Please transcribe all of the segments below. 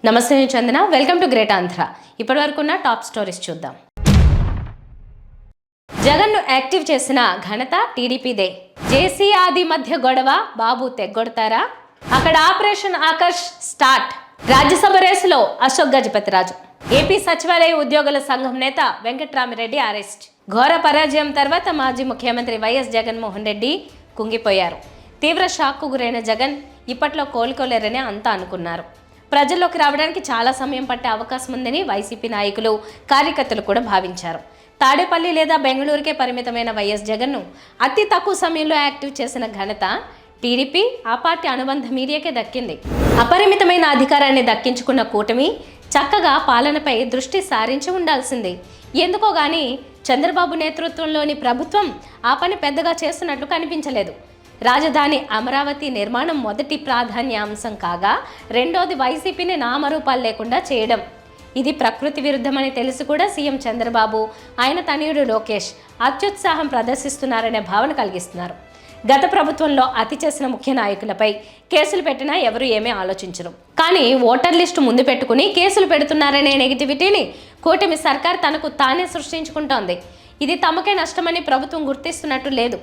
నమస్తే Chandana, welcome to great Andhra. ఇప్పటివరకున్న top stories చూద్దాం. జగన్ను యాక్టివ్ చేసిన ఘనత టీడీపీదే. జేసీ ఆది మధ్య గొడవ, బాబు తెగ్గొడతారా? అక్కడ ఆపరేషన్ ఆకర్ష్ స్టార్ట్. రాజ్యసభ రేసులో అశోక్ గజపతిరాజు. ఏపీ సచివాలయ ఉద్యోగుల సంఘం నేత వెంకట్రామిరెడ్డి అరెస్ట్. ఘోర పరాజయం తర్వాత మాజీ ముఖ్యమంత్రి వైఎస్ జగన్మోహన్ రెడ్డి కుంగిపోయారు. తీవ్ర షాక్కు గురైన జగన్ ఇప్పట్లో కోలుకోలేరని అంతా అనుకున్నారు. ప్రజల్లోకి రావడానికి చాలా సమయం పట్టే అవకాశం ఉందని వైసీపీ నాయకులు, కార్యకర్తలు కూడా భావించారు. తాడేపల్లి లేదా బెంగళూరుకే పరిమితమైన వైఎస్ జగన్ను అతి తక్కువ సమయంలో యాక్టివ్ చేసిన ఘనత టీడీపీ, ఆ పార్టీ అనుబంధ మీడియాకే దక్కింది. అపరిమితమైన అధికారాన్ని దక్కించుకున్న కూటమి చక్కగా పాలనపై దృష్టి సారించి ఉండాల్సింది. ఎందుకో గానీ చంద్రబాబు నేతృత్వంలోని ప్రభుత్వం ఆ పని పెద్దగా చేస్తున్నట్లు కనిపించలేదు. రాజధాని అమరావతి నిర్మాణం మొదటి ప్రాధాన్య అంశం కాగా, రెండోది వైసీపీని నామరూపాలు లేకుండా చేయడం. ఇది ప్రకృతి విరుద్ధమని తెలిసి కూడా సీఎం చంద్రబాబు, ఆయన తనయుడు లోకేష్ అత్యుత్సాహం ప్రదర్శిస్తున్నారనే భావన కలిగిస్తున్నారు. గత ప్రభుత్వంలో అతి చేసిన ముఖ్య నాయకులపై కేసులు పెట్టినా ఎవరు ఏమీ ఆలోచించరు. కానీ ఓటర్ లిస్టు ముందు పెట్టుకుని కేసులు పెడుతున్నారనే నెగిటివిటీని కూటమి సర్కార్ తనకు తానే సృష్టించుకుంటోంది. ఇది తమకే నష్టమని ప్రభుత్వం గుర్తిస్తున్నట్టు లేదు.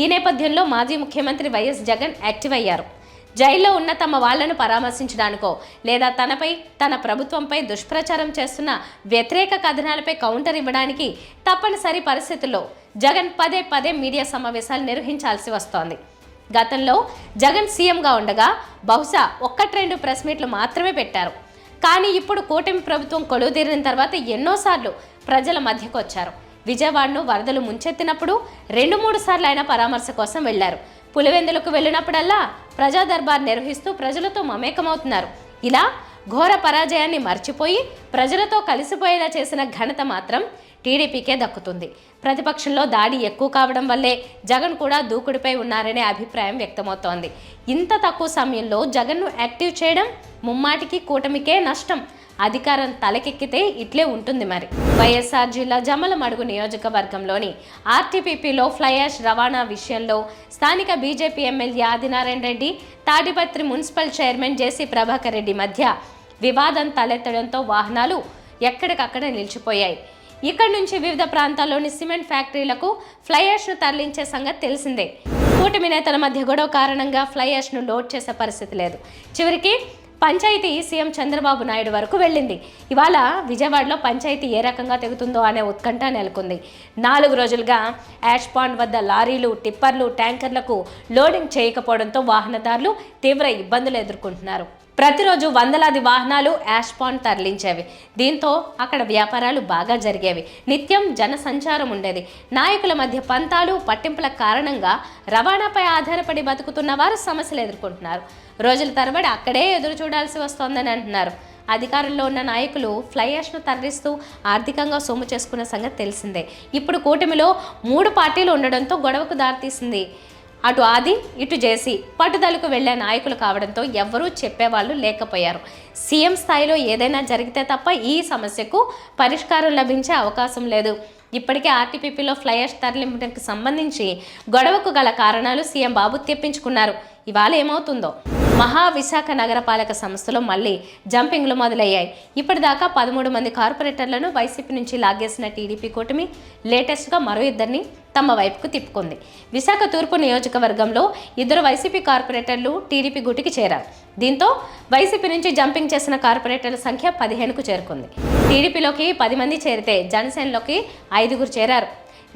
ఈ నేపథ్యంలో మాజీ ముఖ్యమంత్రి వైఎస్ జగన్ యాక్టివ్ అయ్యారు. జైల్లో ఉన్న తమ వాళ్లను పరామర్శించడానికో లేదా తనపై, తన ప్రభుత్వంపై దుష్ప్రచారం చేస్తున్న వ్యతిరేక కథనాలపై కౌంటర్ ఇవ్వడానికి తప్పనిసరి పరిస్థితుల్లో జగన్ పదే పదే మీడియా సమావేశాలు నిర్వహించాల్సి వస్తోంది. గతంలో జగన్ సీఎంగా ఉండగా బహుశా 1-2 ప్రెస్ మీట్లు మాత్రమే పెట్టారు. కానీ ఇప్పుడు కూటమి ప్రభుత్వం కొలువుదీరిన తర్వాత ఎన్నోసార్లు ప్రజల మధ్యకు వచ్చారు. విజయవాడను వరదలు ముంచెత్తినప్పుడు 2-3 సార్లు ఆయన పరామర్శ కోసం వెళ్లారు. పులివెందులకు వెళ్ళినప్పుడల్లా ప్రజా దర్బార్ నిర్వహిస్తూ ప్రజలతో మమేకమవుతున్నారు. ఇలా ఘోర పరాజయాన్ని మర్చిపోయి ప్రజలతో కలిసిపోయేలా చేసిన ఘనత మాత్రం టీడీపీకే దక్కుతుంది. ప్రతిపక్షంలో దాడి ఎక్కువ కావడం వల్లే జగన్ కూడా దూకుడుపై ఉన్నారనే అభిప్రాయం వ్యక్తమవుతోంది. ఇంత తక్కువ సమయంలో జగన్ను యాక్టివ్ చేయడం ముమ్మాటికి కూటమికే నష్టం. అధికారం తలకెక్కితే ఇట్లే ఉంటుంది మరి. వైఎస్ఆర్ జిల్లా జమ్మలమడుగు నియోజకవర్గంలోని ఆర్టీపీపీలో ఫ్లై యాష్ రవాణా విషయంలో స్థానిక BJP MLA Adinarayana Reddy, Tadipatri municipal chairman JC Prabhakar Reddy మధ్య వివాదం తలెత్తడంతో వాహనాలు ఎక్కడికక్కడ నిలిచిపోయాయి. ఇక్కడి నుంచి వివిధ ప్రాంతాల్లోని సిమెంట్ ఫ్యాక్టరీలకు ఫ్లై యాష్ను తరలించే సంగతి తెలిసిందే. కూటమి నేతల మధ్య గొడవ కారణంగా ఫ్లై యాష్ను లోడ్ చేసే పరిస్థితి లేదు. చివరికి పంచాయతీ సీఎం చంద్రబాబు నాయుడు వరకు వెళ్ళింది. ఇవాళ విజయవాడలో పంచాయతీ ఏ రకంగా తెగుతుందో అనే ఉత్కంఠ నెలకొంది. 4 రోజులుగా యాష్ పాండ్ వద్ద లారీలు, టిప్పర్లు, ట్యాంకర్లకు లోడింగ్ చేయకపోవడంతో వాహనదారులు తీవ్ర ఇబ్బందులు ఎదుర్కొంటున్నారు. ప్రతిరోజు వందలాది వాహనాలు యాష్ పాండ్ తరలించేవి. దీంతో అక్కడ వ్యాపారాలు బాగా జరిగేవి. నిత్యం జన సంచారం ఉండేది. నాయకుల మధ్య పంతాలు, పట్టింపుల కారణంగా రవాణాపై ఆధారపడి బతుకుతున్న వారు సమస్యలు ఎదుర్కొంటున్నారు. రోజుల తరబడి అక్కడే ఎదురు చూడాల్సి వస్తోందని అంటున్నారు. అధికారంలో ఉన్న నాయకులు ఫ్లై యాష్ను తరలిస్తూ ఆర్థికంగా సొమ్ము చేసుకున్న సంగతి తెలిసిందే. ఇప్పుడు కూటమిలో 3 పార్టీలు ఉండడంతో గొడవకు దారితీసింది. అటు ఆది, ఇటు జేసీ పట్టుదలకు వెళ్లే నాయకులు కావడంతో ఎవ్వరూ చెప్పేవాళ్ళు లేకపోయారు. సీఎం స్థాయిలో ఏదైనా జరిగితే తప్ప ఈ సమస్యకు పరిష్కారం లభించే అవకాశం లేదు. ఇప్పటికే ఆర్టీపీపీలో ఫ్లై యాష్ తరలింపుకు సంబంధించి గొడవకు గల కారణాలు సీఎం బాబు తెప్పించుకున్నారు. ఇవాళ ఏమవుతుందో. మహావిశాఖ నగరపాలక సంస్థలో మళ్ళీ జంపింగ్లు మొదలయ్యాయి. ఇప్పటిదాకా 13 మంది కార్పొరేటర్లను వైసీపీ నుంచి లాగేసిన టీడీపీ కూటమి లేటెస్ట్గా మరో 2ని తమ వైపుకు తిప్పుకుంది. విశాఖ తూర్పు నియోజకవర్గంలో 2 వైసీపీ కార్పొరేటర్లు టీడీపీ గూటికి చేరారు. దీంతో వైసీపీ నుంచి జంపింగ్ చేసిన కార్పొరేటర్ల సంఖ్య 15కు చేరుకుంది. టీడీపీలోకి 10 మంది చేరితే జనసేనలోకి 5 చేరారు.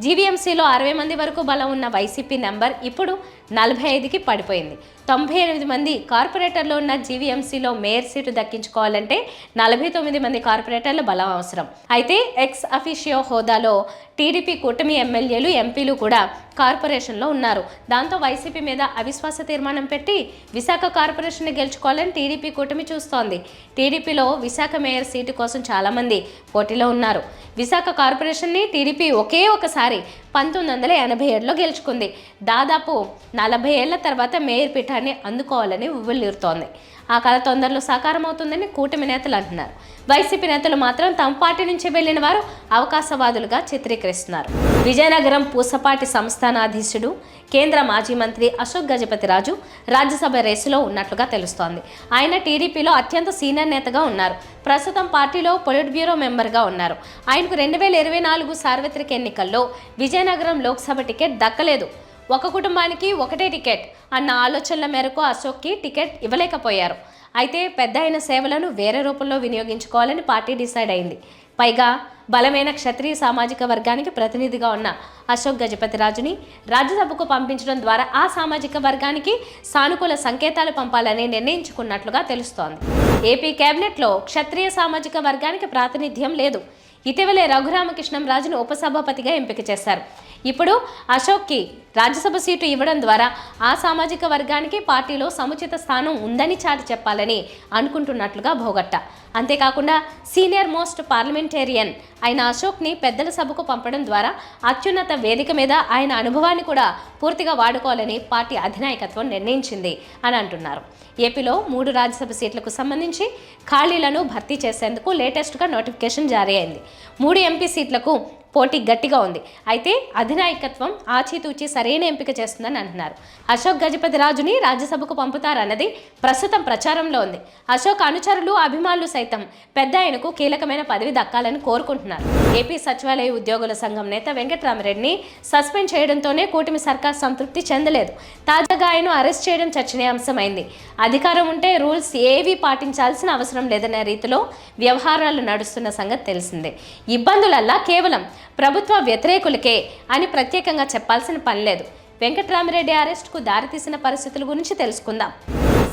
జీవీఎంసీలో 60 మంది వరకు బలం ఉన్న వైసీపీ నెంబర్ ఇప్పుడు 45కి పడిపోయింది. 98 మంది కార్పొరేటర్లు ఉన్న జీవీఎంసీలో మేయర్ సీటు దక్కించుకోవాలంటే 49 మంది కార్పొరేటర్ల బలం అవసరం. అయితే ఎక్స్ అఫీషియో హోదాలో టీడీపీ కూటమి ఎమ్మెల్యేలు, ఎంపీలు కూడా కార్పొరేషన్లో ఉన్నారు. దాంతో వైసీపీ మీద అవిశ్వాస తీర్మానం పెట్టి విశాఖ కార్పొరేషన్ని గెలుచుకోవాలని టీడీపీ కూటమి చూస్తోంది. టీడీపీలో విశాఖ మేయర్ సీటు కోసం చాలామంది పోటీలో ఉన్నారు. విశాఖ కార్పొరేషన్ని టీడీపీ ఒకే ఒకసారి 1987లో గెలుచుకుంది. దాదాపు 40 ఏళ్ల తర్వాత మేయర్ పీఠాన్ని అందుకోవాలని ఉవ్విళ్ళూరుతోంది. ఆ కళ తొందరలో సాకారం అవుతుందని కూటమి నేతలు అంటున్నారు. వైసీపీ నేతలు మాత్రం తమ పార్టీ నుంచి వెళ్లిన వారు అవకాశవాదులుగా చిత్రీకరిస్తున్నారు. విజయనగరం పూసపాటి సంస్థానాధీశుడు కేంద్ర మాజీ మంత్రి అశోక్ గజపతిరాజు రాజ్యసభ రేసులో ఉన్నట్లుగా తెలుస్తోంది. ఆయన టీడీపీలో అత్యంత సీనియర్ నేతగా ఉన్నారు. ప్రస్తుతం పార్టీలో పొలిట్ బ్యూరో మెంబర్గా ఉన్నారు. ఆయనకు 2024 సార్వత్రిక ఎన్నికల్లో విజయనగరం లోక్సభ టికెట్ దక్కలేదు. ఒక కుటుంబానికి ఒకటే టికెట్ అన్న ఆలోచనల మేరకు అశోక్కి టికెట్ ఇవ్వలేకపోయారు. అయితే పెద్ద అయిన సేవలను వేరే రూపంలో వినియోగించుకోవాలని పార్టీ డిసైడ్ అయింది. పైగా బలమైన క్షత్రియ సామాజిక వర్గానికి ప్రతినిధిగా ఉన్న అశోక్ గజపతిరాజుని రాజ్యసభకు పంపించడం ద్వారా ఆ సామాజిక వర్గానికి సానుకూల సంకేతాలు పంపాలని నిర్ణయించుకున్నట్లుగా తెలుస్తోంది. ఏపీ కేబినెట్లో క్షత్రియ సామాజిక వర్గానికి ప్రాతినిధ్యం లేదు. ఇటీవలే రఘురామకృష్ణంరాజును ఉపసభాపతిగా ఎంపిక చేశారు. ఇప్పుడు అశోక్కి రాజ్యసభ సీటు ఇవ్వడం ద్వారా ఆ సామాజిక వర్గానికి పార్టీలో సముచిత స్థానం ఉందని చాటి చెప్పాలని అనుకుంటున్నట్లుగా భోగట్ట. అంతేకాకుండా సీనియర్ మోస్ట్ పార్లమెంటేరియన్ అయిన అశోక్ని పెద్దల సభకు పంపడం ద్వారా అత్యున్నత వేదిక మీద ఆయన అనుభవాన్ని కూడా పూర్తిగా వాడుకోవాలని పార్టీ అధినాయకత్వం నిర్ణయించింది అని అంటున్నారు. ఏపీలో 3 రాజ్యసభ సీట్లకు సంబంధించి ఖాళీలను భర్తీ చేసేందుకు లేటెస్ట్గా నోటిఫికేషన్ జారీ అయింది. 3 ఎంపీ సీట్లకు పోటీ గట్టిగా ఉంది. అయితే అధినాయకత్వం ఆచితూచి సరైన ఎంపిక చేస్తుందని అంటున్నారు. అశోక్ గజపతిరాజుని రాజ్యసభకు పంపుతారన్నది ప్రస్తుతం ప్రచారంలో ఉంది. అశోక్ అనుచరులు అభిమానులు సైతం పెద్ద ఆయనకు కీలకమైన పదవి దక్కాలని కోరుకుంటున్నారు. ఏపీ సచివాలయ ఉద్యోగుల సంఘం నేత వెంకట్రామిరెడ్డిని సస్పెండ్ చేయడంతోనే కూటమి సర్కార్ సంతృప్తి చెందలేదు. తాజాగా ఆయన అరెస్ట్ చేయడం చర్చనీయాంశమైంది. అధికారం ఉంటే రూల్స్ ఏవీ పాటించాల్సిన అవసరం లేదనే రీతిలో వ్యవహారాలు నడుస్తున్న సంగతి తెలిసిందే. ఇబ్బందులల్లా కేవలం ప్రభుత్వ వ్యతిరేకులకే అని ప్రత్యేకంగా చెప్పాల్సిన పని లేదు. వెంకట్రామిరెడ్డి అరెస్టుకు దారితీసిన పరిస్థితుల గురించి తెలుసుకుందాం.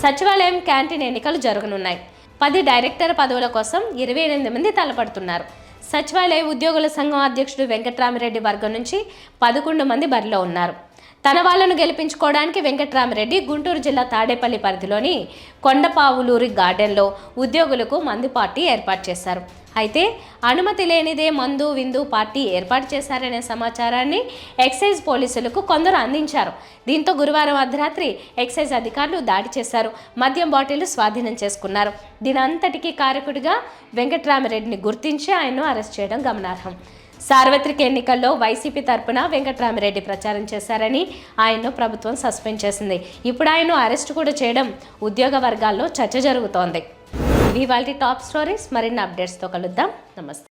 సచివాలయం క్యాంటీన్ ఎన్నికలు జరగనున్నాయి. 10 డైరెక్టర్ పదవుల కోసం 28 మంది తలపడుతున్నారు. సచివాలయ ఉద్యోగుల సంఘం అధ్యక్షుడు వెంకట్రామిరెడ్డి వర్గం నుంచి 11 మంది బరిలో ఉన్నారు. తన వాళ్లను గెలిపించుకోవడానికి వెంకట్రామిరెడ్డి గుంటూరు జిల్లా తాడేపల్లి పరిధిలోని కొండపావులూరి గార్డెన్లో ఉద్యోగులకు మందు పార్టీ ఏర్పాటు చేశారు. అయితే అనుమతి లేనిదే మందు విందు పార్టీ ఏర్పాటు చేశారనే సమాచారాన్ని ఎక్సైజ్ పోలీసులకు కొందరు అందించారు. దీంతో గురువారం అర్ధరాత్రి ఎక్సైజ్ అధికారులు దాడి చేశారు. మద్యం బాటిళ్లు స్వాధీనం చేసుకున్నారు. దీనంతటికీ కారకుడిగా వెంకట్రామిరెడ్డిని గుర్తించి ఆయన్ను అరెస్ట్ చేయడం గమనార్హం. సార్వత్రిక ఎన్నికల్లో వైసీపీ తరపున వెంకట్రామిరెడ్డి ప్రచారం చేశారని ఆయన్ను ప్రభుత్వం సస్పెండ్ చేసింది. ఇప్పుడు ఆయన్ను అరెస్ట్ కూడా చేయడం ఉద్యోగ వర్గాల్లో చర్చ జరుగుతోంది. ఇవి వాళ్ళ టాప్ స్టోరీస్. మరిన్ని అప్డేట్స్తో కలుద్దాం. నమస్తే.